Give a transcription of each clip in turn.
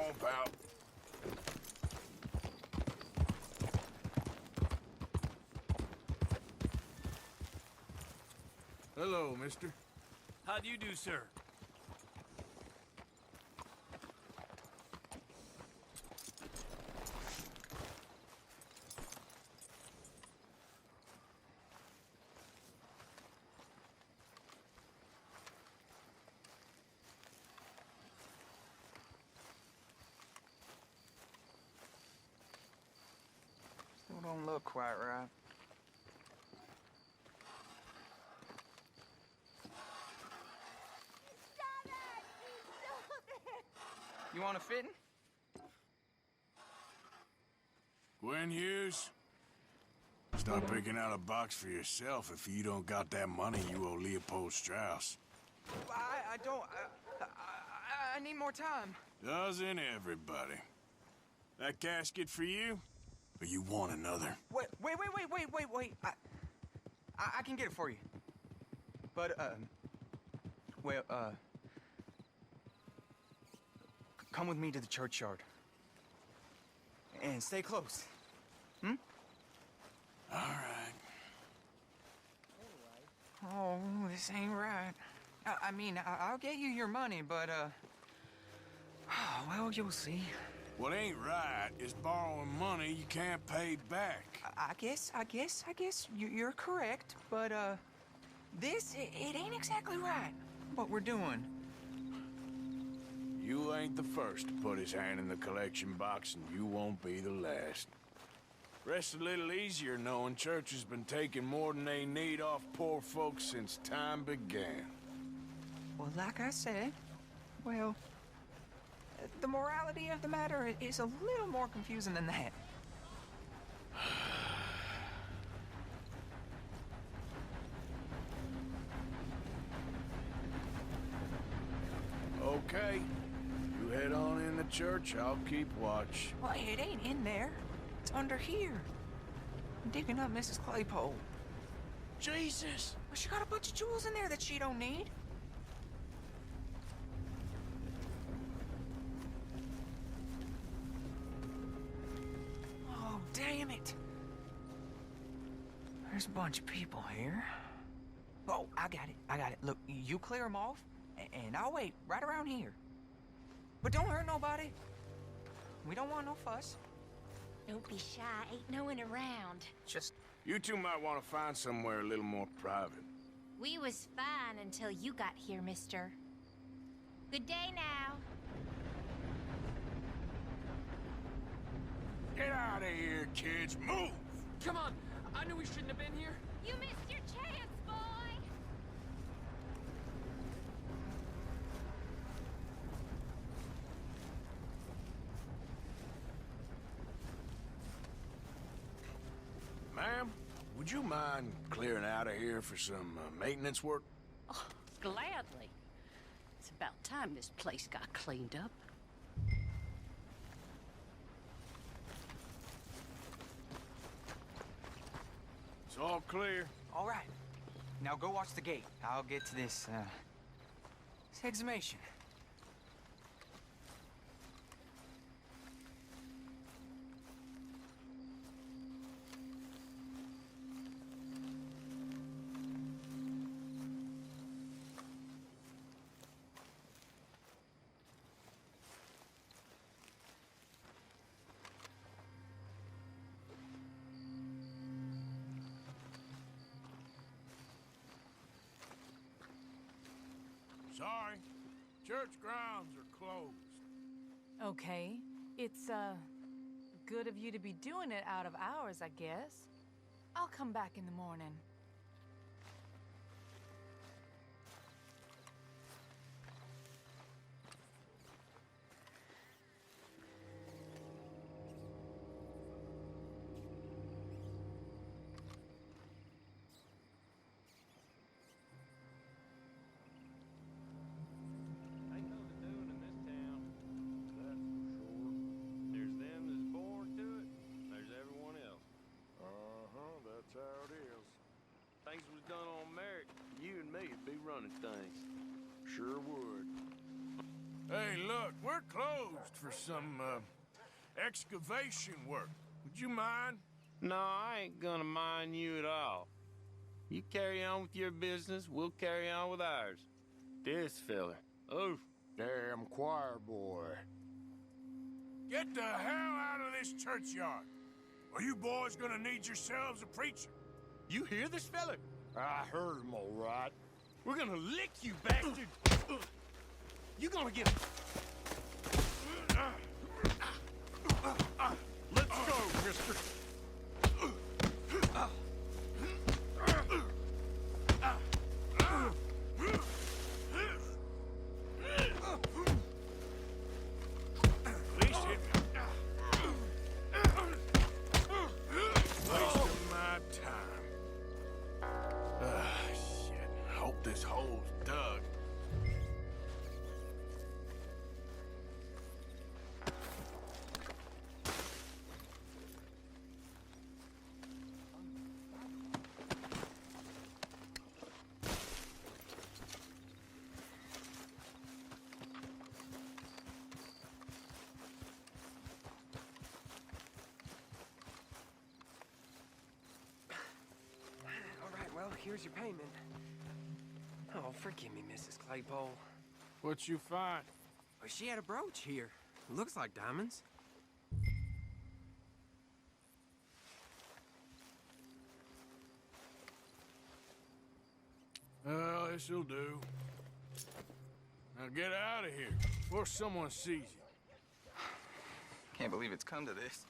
on, pal. Hello, mister. How do you do, sir? Still don't look quite right. You want a fitting? Gwen Hughes? Start picking out a box for yourself if you don't got that money you owe Leopold Strauss. I don't. I need more time. Doesn't everybody? That casket for you? Or you want another? Wait. I can get it for you. But, well, come with me to the churchyard. And stay close. Hmm? All right. Oh, this ain't right. I mean, I'll get you your money, but, well, you'll see. What ain't right is borrowing money you can't pay back. I guess you're correct, but, this, it ain't exactly right, what we're doing. You ain't the first to put his hand in the collection box, and you won't be the last. Rests a little easier knowing church has been taking more than they need off poor folks since time began. Well, like I said, well, the morality of the matter is a little more confusing than that. Okay. You head on in the church, I'll keep watch. Well, it ain't in there. It's under here. I'm digging up Mrs. Claypole. Jesus! Well, she got a bunch of jewels in there that she don't need. Oh, damn it. There's a bunch of people here. Oh, I got it. Look, you clear them off, and I'll wait right around here. But don't hurt nobody. We don't want no fuss. Don't be shy, ain't no one around. Just... You two might want to find somewhere a little more private. We was fine until you got here, mister. Good day now. Get out of here, kids. Move! Come on! I knew we shouldn't have been here. You missed your chance, boy! Ma'am, would you mind clearing out of here for some maintenance work? Oh, gladly. It's about time this place got cleaned up. It's all clear. All right. Now go watch the gate. I'll get to this exhumation. Sorry. Church grounds are closed. Okay. It's, good of you to be doing it out of hours, I guess. I'll come back in the morning. Ain't nothing doing in this town, that's for sure. There's them that's born to it, there's everyone else. That's how it is. Things was done on merit, you and me'd be running things. Sure would. Hey, look, we're closed for some, excavation work. Would you mind? No, I ain't gonna mind you at all. You carry on with your business, we'll carry on with ours. This fella. Oh, Damn choir boy. Get the hell out of this churchyard. Or you boys gonna need yourselves a preacher. you hear this fella? I heard him all right. We're gonna lick you, bastard! You gonna get... Let's go, mister. Wasting my time. Shit. Hope this hole's dug. All right, well, here's your payment. Oh, forgive me, Mrs. Claypole. What you find? Well, she had a brooch here. Looks like diamonds. Well, this'll do. Now get out of here before someone sees you. Can't believe it's come to this.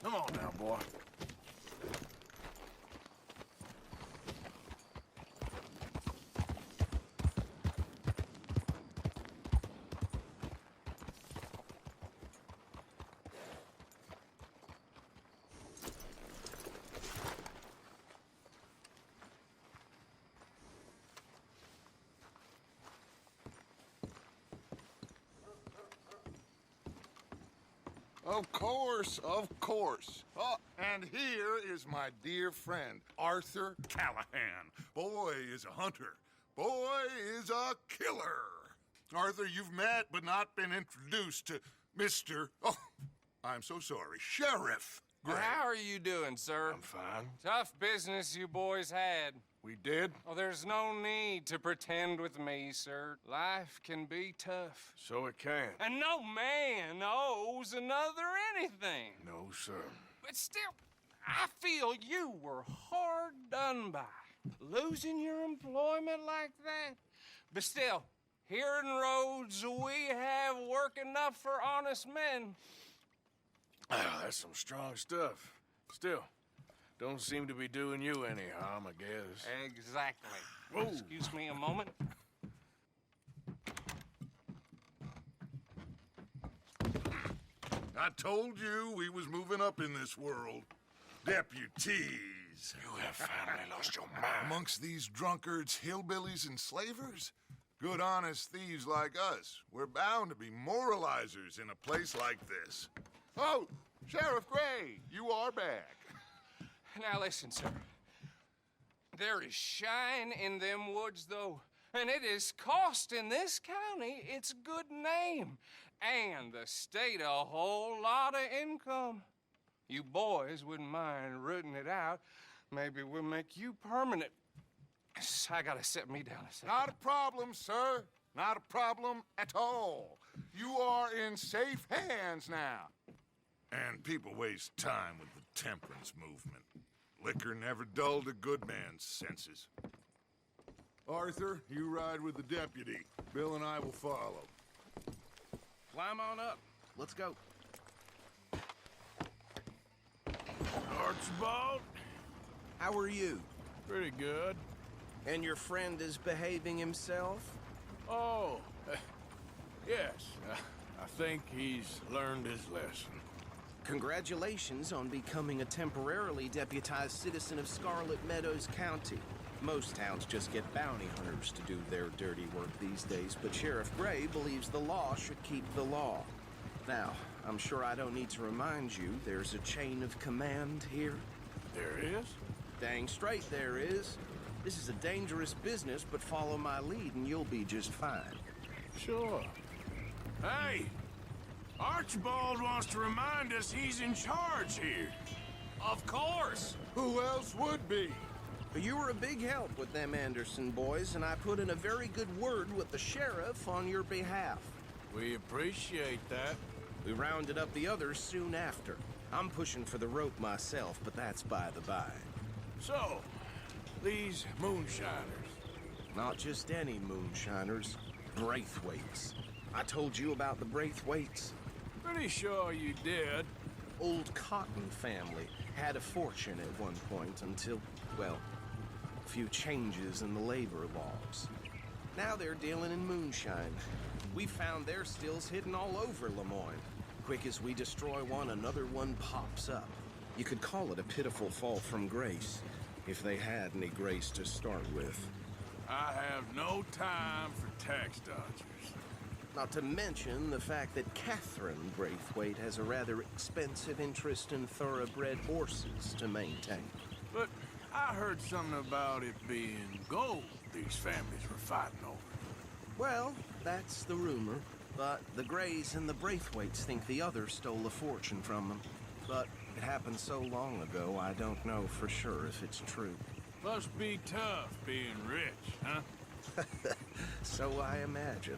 Come on now, boy. Of course, of course. Oh, and here is my dear friend, Arthur Callahan. Boy is a hunter. Boy is a killer. Arthur, you've met but not been introduced to Mr. Oh, I'm so sorry, Sheriff Gray. How are you doing, sir? I'm fine. Tough business you boys had. We did? Oh, there's no need to pretend with me, sir. Life can be tough. So it can. And no man owes another anything. No, sir. But still, I feel you were hard done by. Losing your employment like that. But still, here in Rhodes, we have work enough for honest men. Ah, that's some strong stuff. Still, don't seem to be doing you any harm, I guess. Exactly. Whoa. Excuse me a moment. I told you we was moving up in this world. Deputies. You have finally lost your mind. Amongst these drunkards, hillbillies, and slavers? Good, honest thieves like us. We're bound to be moralizers in a place like this. Oh, Sheriff Gray, you are back. Now listen, sir. There is shine in them woods, though, and it is costing this county its good name and the state a whole lot of income. You boys wouldn't mind rooting it out. Maybe we'll make you permanent. I gotta sit me down a second. Not a problem, sir. Not a problem at all. You are in safe hands now. And people waste time with the temperance movement. Liquor never dulled a good man's senses. Arthur, you ride with the deputy. Bill and I will follow. Climb on up. Let's go. Archibald? How are you? Pretty good. And your friend is behaving himself? Oh, yes. I think he's learned his lesson. Congratulations on becoming a temporarily deputized citizen of Scarlet Meadows County. Most towns just get bounty hunters to do their dirty work these days, but Sheriff Gray believes the law should keep the law. Now, I'm sure I don't need to remind you there's a chain of command here. There is? Dang straight there is. This is a dangerous business, but follow my lead and you'll be just fine. Sure. Hey! Archibald wants to remind us he's in charge here. Of course! Who else would be? You were a big help with them Anderson boys, and I put in a very good word with the sheriff on your behalf. We appreciate that. We rounded up the others soon after. I'm pushing for the rope myself, but that's by the by. So, these moonshiners. Not just any moonshiners, Braithwaites. I told you about the Braithwaites. Pretty sure you did. Old Cotton family had a fortune at one point until, well, a few changes in the labor laws. Now they're dealing in moonshine. We found their stills hidden all over Lemoyne. Quick as we destroy one, another one pops up. You could call it a pitiful fall from grace, if they had any grace to start with. I have no time for tax dodgers. Not to mention the fact that Catherine Braithwaite has a rather expensive interest in thoroughbred horses to maintain. But I heard something about it being gold these families were fighting over. Well, that's the rumor. But the Grays and the Braithwaites think the others stole a fortune from them. But it happened so long ago, I don't know for sure if it's true. Must be tough being rich, huh? So I imagine.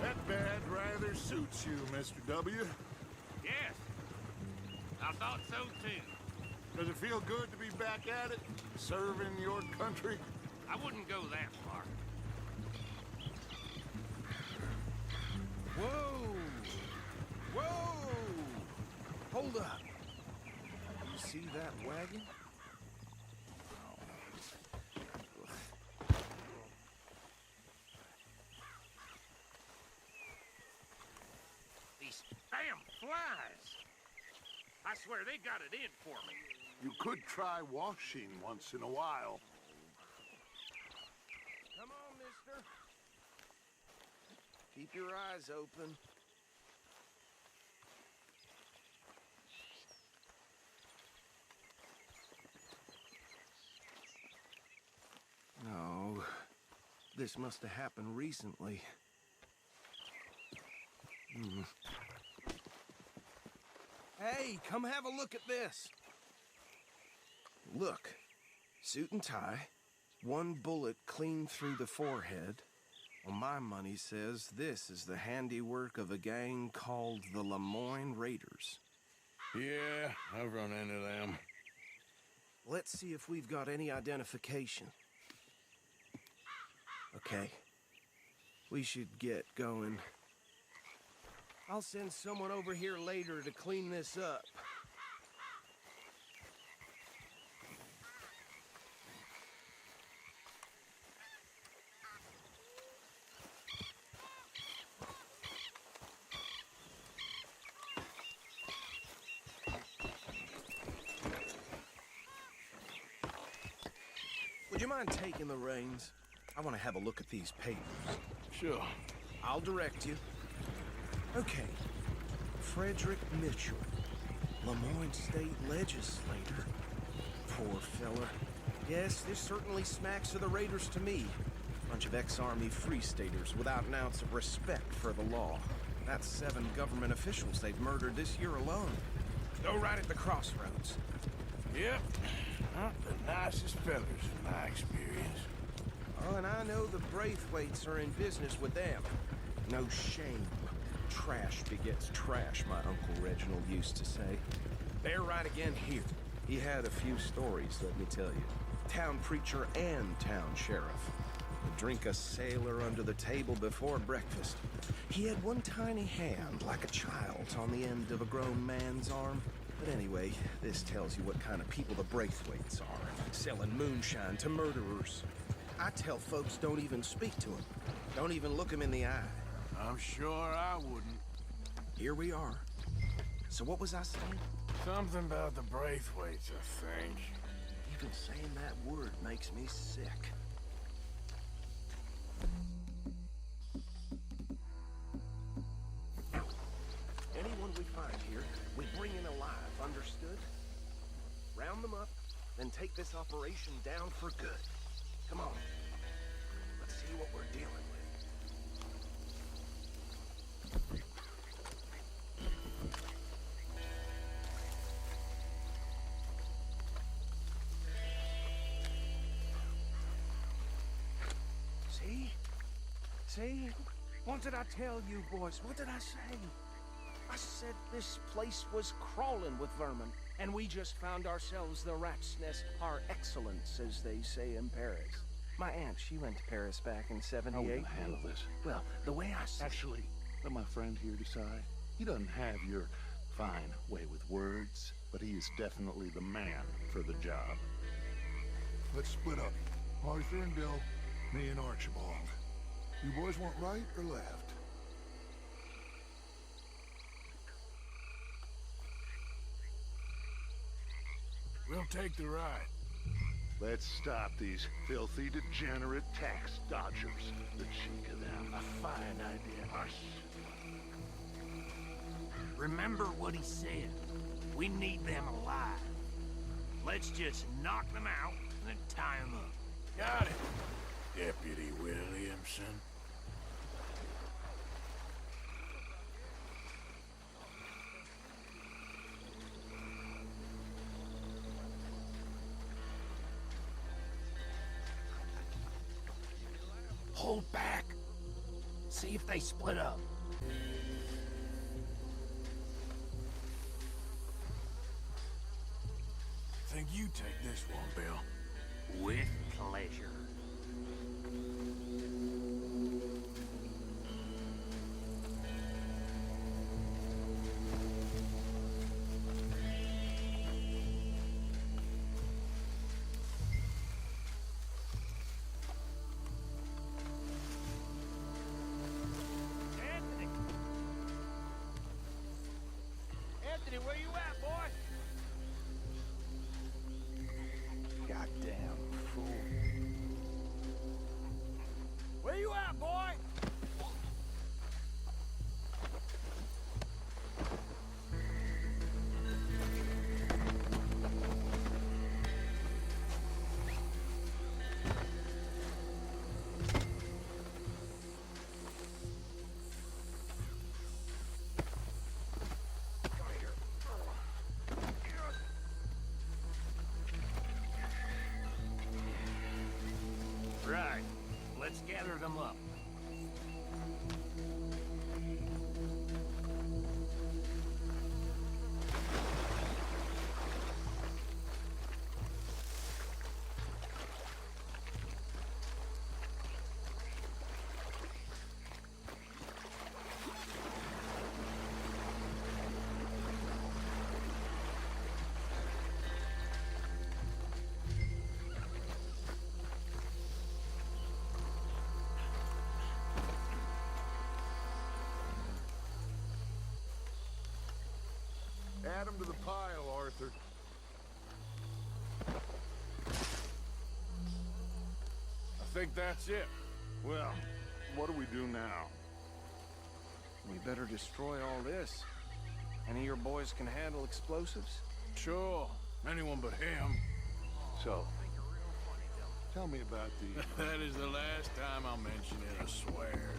That bad rather suits you, Mr. W. Yes. I thought so, too. Does it feel good to be back at it, serving your country? I wouldn't go that far. Whoa! Whoa! Hold up. You see that wagon? These damn flies. I swear they got it in for me. You could try washing once in a while. Come on, mister. Keep your eyes open. No, this must have happened recently. Hey, come have a look at this. Look, suit and tie, one bullet clean through the forehead. Well, my money says this is the handiwork of a gang called the Lemoyne Raiders. Yeah, I've run into them. Let's see if we've got any identification. Okay. We should get going. I'll send someone over here later to clean this up. Would you mind taking the reins? I want to have a look at these papers. Sure. I'll direct you. Okay. Frederick Mitchell, Lemoyne State Legislator. Poor fella. Yes, this certainly smacks of the Raiders to me. Bunch of ex-Army Free Staters without an ounce of respect for the law. That's 7 government officials they've murdered this year alone. Go right at the crossroads. Yep. Not the nicest fellas in my experience. Oh, and I know the Braithwaites are in business with them. No shame. Trash begets trash, my Uncle Reginald used to say. They're right again here. He had a few stories, let me tell you. Town preacher and town sheriff. Would drink a sailor under the table before breakfast. He had one tiny hand, like a child's, on the end of a grown man's arm. But anyway, this tells you what kind of people the Braithwaites are, selling moonshine to murderers. I tell folks don't even speak to them. Don't even look them in the eye. I'm sure I wouldn't. Here we are. So what was I saying? Something about the Braithwaites, I think. Even saying that word makes me sick. Anyone we find here, we bring in alive, understood? Round them up, then take this operation down for good. Come on. Let's see what we're dealing with. See? What did I tell you, boys? What did I say? I said this place was crawling with vermin, and we just found ourselves the rat's nest par excellence, as they say in Paris. My aunt, she went to Paris back in '78. How are we gonna handle this? Well, the way I see Actually, let my friend here decide. He doesn't have your fine way with words, but he is definitely the man for the job. Let's split up. Arthur and Bill, me and Archibald. You boys want right or left? We'll take the right. Let's stop these filthy, degenerate tax dodgers. The cheek of them. A fine idea. Hush. Remember what he said. We need them alive. Let's just knock them out and then tie them up. Got it, Deputy Williamson. Hold back. See if they split up. Think you take this one, Bill. With pleasure. Anthony, where you at, boy? Goddamn fool. Where you at, boy? Right. Let's gather them up. Add them to the pile, Arthur. I think that's it. Well, what do we do now? We better destroy all this. Any of your boys can handle explosives? Sure. Anyone but him. So, tell me about the... That is the last time I'll mention it, I swear.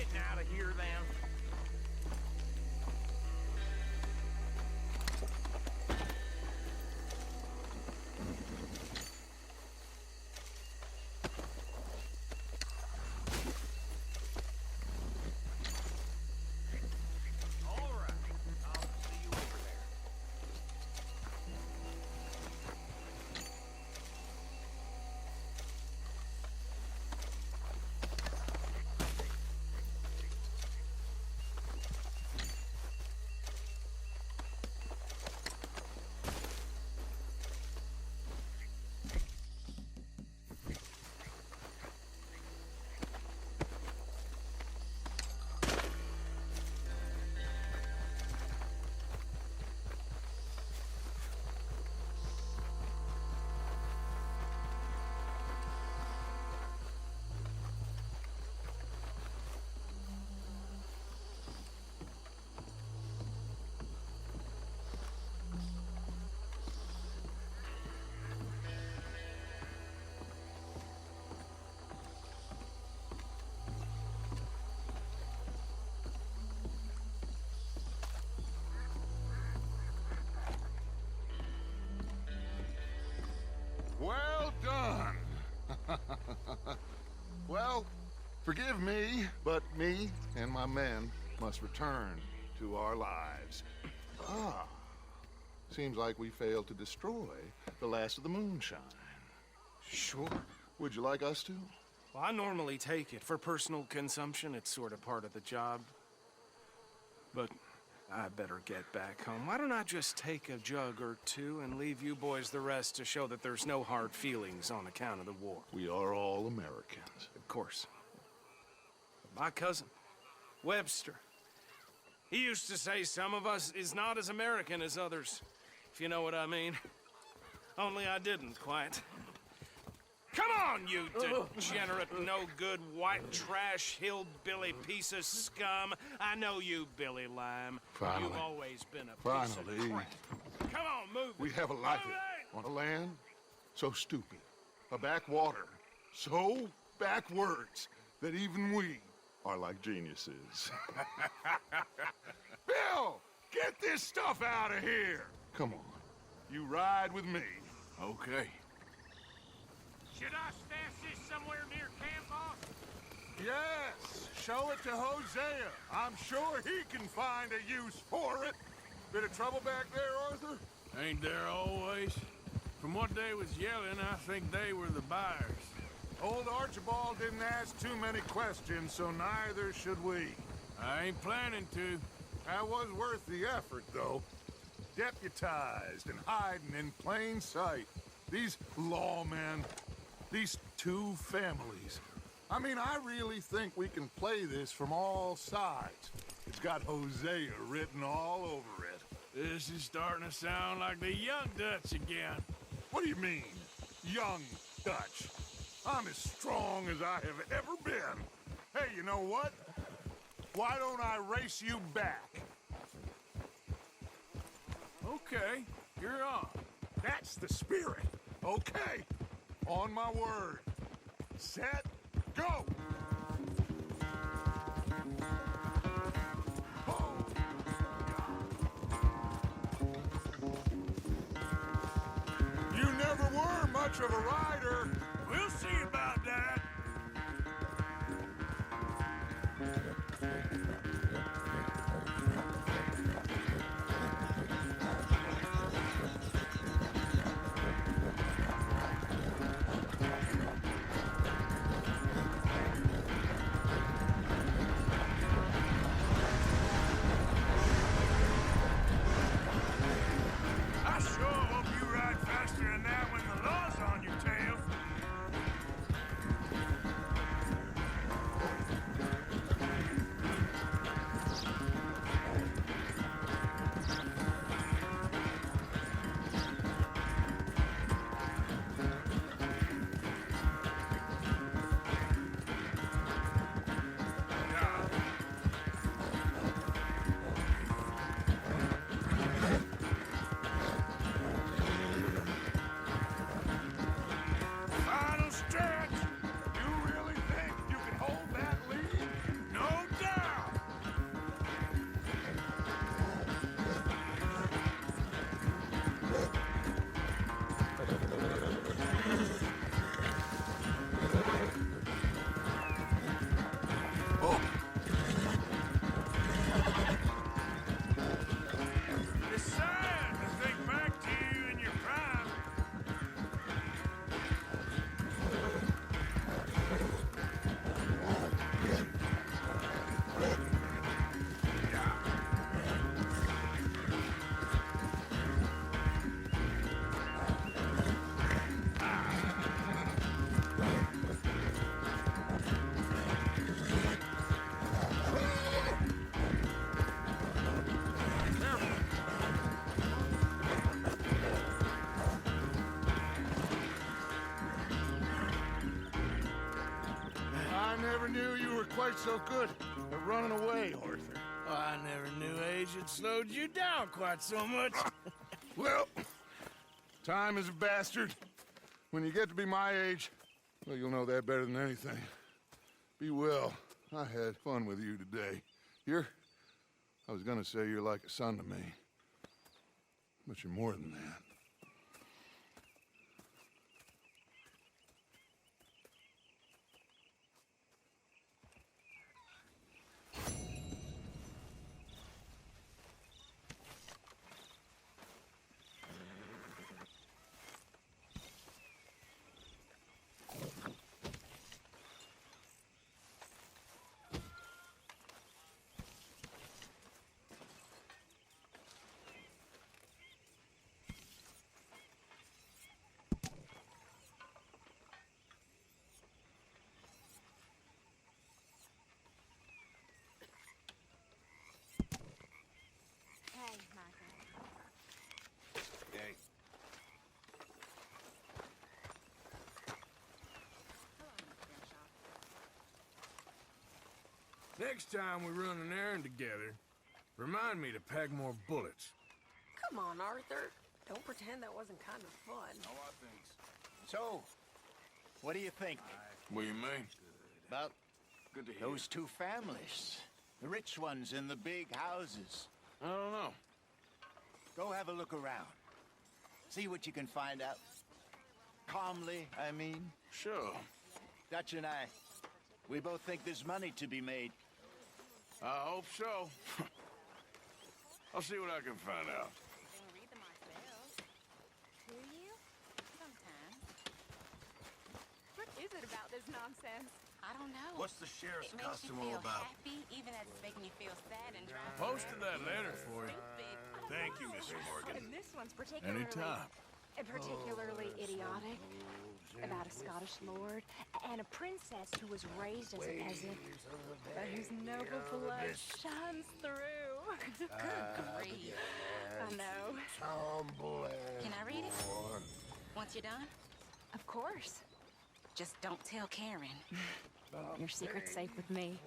getting out of here then? Well done. Well, forgive me, but me and my men must return to our lives. Ah, seems like we failed to destroy the last of the moonshine. Sure. Would you like us to? Well, I normally take it. For personal consumption, it's sort of part of the job. But I better get back home. Why don't I just take a jug or two and leave you boys the rest to show that there's no hard feelings on account of the war? We are all Americans. Of course. My cousin, Webster, he used to say some of us is not as American as others, if you know what I mean. Only I didn't quite. Come on, you degenerate, no-good, white trash, hillbilly piece of scum. I know you, Billy Lime. Finally. You've always been a piece of crap. Come on, move We it. have a life on a land so stupid, a backwater so backwards that even we are like geniuses. Bill, get this stuff out of here. Come on, you ride with me. Okay. Should I stash this somewhere near camp, boss? Yes, show it to Hosea. I'm sure he can find a use for it. Bit of trouble back there, Arthur? Ain't there always? From what they was yelling, I think they were the buyers. Old Archibald didn't ask too many questions, so neither should we. I ain't planning to. That was worth the effort, though. Deputized and hiding in plain sight. These lawmen, these two families. I mean, I really think we can play this from all sides. It's got Hosea written all over it. This is starting to sound like the Young Dutch again. What do you mean, young Dutch? I'm as strong as I have ever been. Hey, you know what? Why don't I race you back? Okay, you're on. That's the spirit. Okay, on my word. Set, go! Oh. You never were much of a rider. We'll see about that. I sure hope you ride faster than that when the law's on your tail. knew you were quite so good at running away, Arthur. Oh, I never knew age had slowed you down quite so much. Well, time is a bastard. When you get to be my age, well, you'll know that better than anything. Be well. I had fun with you today. I was gonna say you're like a son to me. But you're more than that. Hey, Michael. Hey. Next time we run an errand together, remind me to pack more bullets. Come on, Arthur. Don't pretend that wasn't kind of fun. Oh, I think so. So, what do you think What do you mean? about Good to hear. those two families? The rich ones in the big houses. I don't know. Go have a look around. See what you can find out. Calmly, I mean. Sure. Dutch and I, we both think there's money to be made. I hope so. I'll see what I can find out. Read them myself. Do you? Sometimes. What is it about this nonsense? I don't know. What's the sheriff's It makes costume you all feel about? happy, even as it's making you feel sad and dry. Posted that letter for you. Thank you, Mr. Morgan. And this one's particularly Anytime. Idiotic about a Scottish lord and a princess who was raised as a peasant, but whose noble blood shines through. Good grief. I know. Can I read it? Once you're done? Of course. Just don't tell Karen. Your secret's safe with me.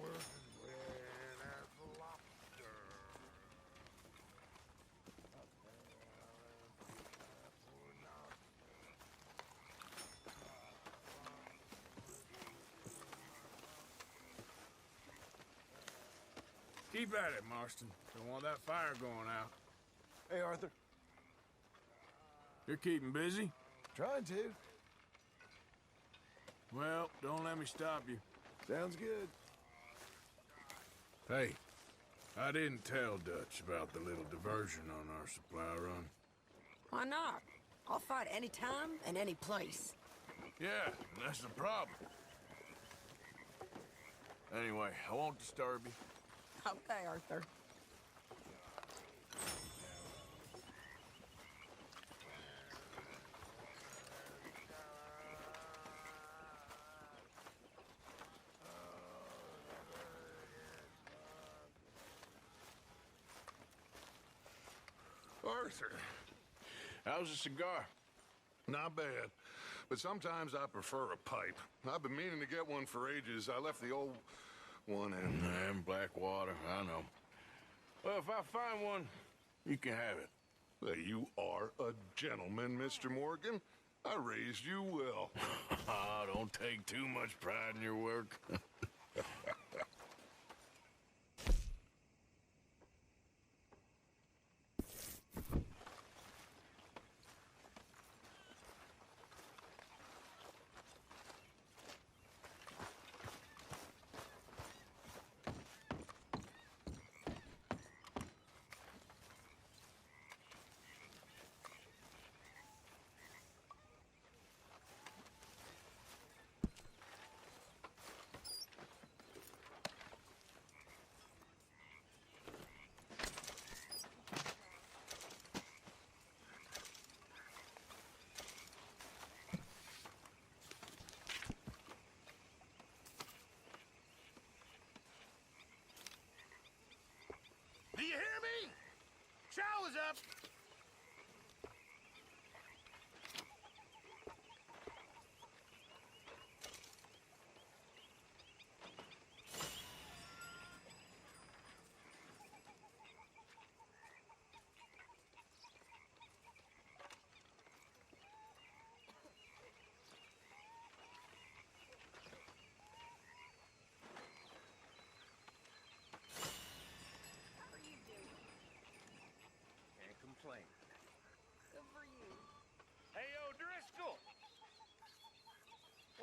Keep at it, Marston. Don't want that fire going out. Hey, Arthur. You're keeping busy? Trying to. Well, don't let me stop you. Sounds good. Hey, I didn't tell Dutch about the little diversion on our supply run. Why not? I'll fight any time and any place. Yeah, and that's the problem. Anyway, I won't disturb you. Okay, Arthur. Arthur. How's the cigar? Not bad. But sometimes I prefer a pipe. I've been meaning to get one for ages. I left the old one in. And Blackwater, I know. Well, if I find one, you can have it. Well, you are a gentleman, Mr. Morgan. I raised you well. Don't take too much pride in your work.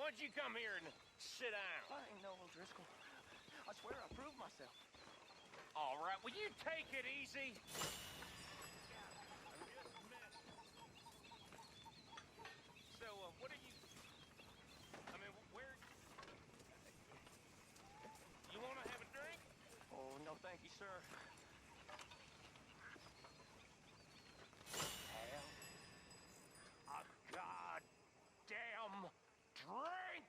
Why don't you come here and sit down? I ain't no O'Driscoll. I swear I proved myself. All right, will you take it easy? So, what are you... I mean, where... You want to have a drink? Oh, no thank you, sir. Have a goddamn drink!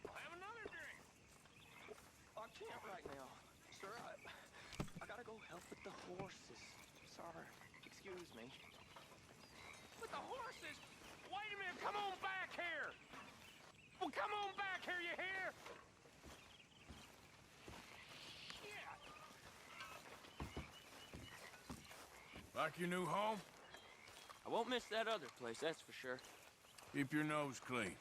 Have another drink. I can't right now. Sir, I gotta go help with the horses. Sorry. Excuse me. With the horses? Wait a minute, come on back here! Well, come on back here, you hear? Shit! Like your new home? I won't miss that other place, that's for sure. Keep your nose clean.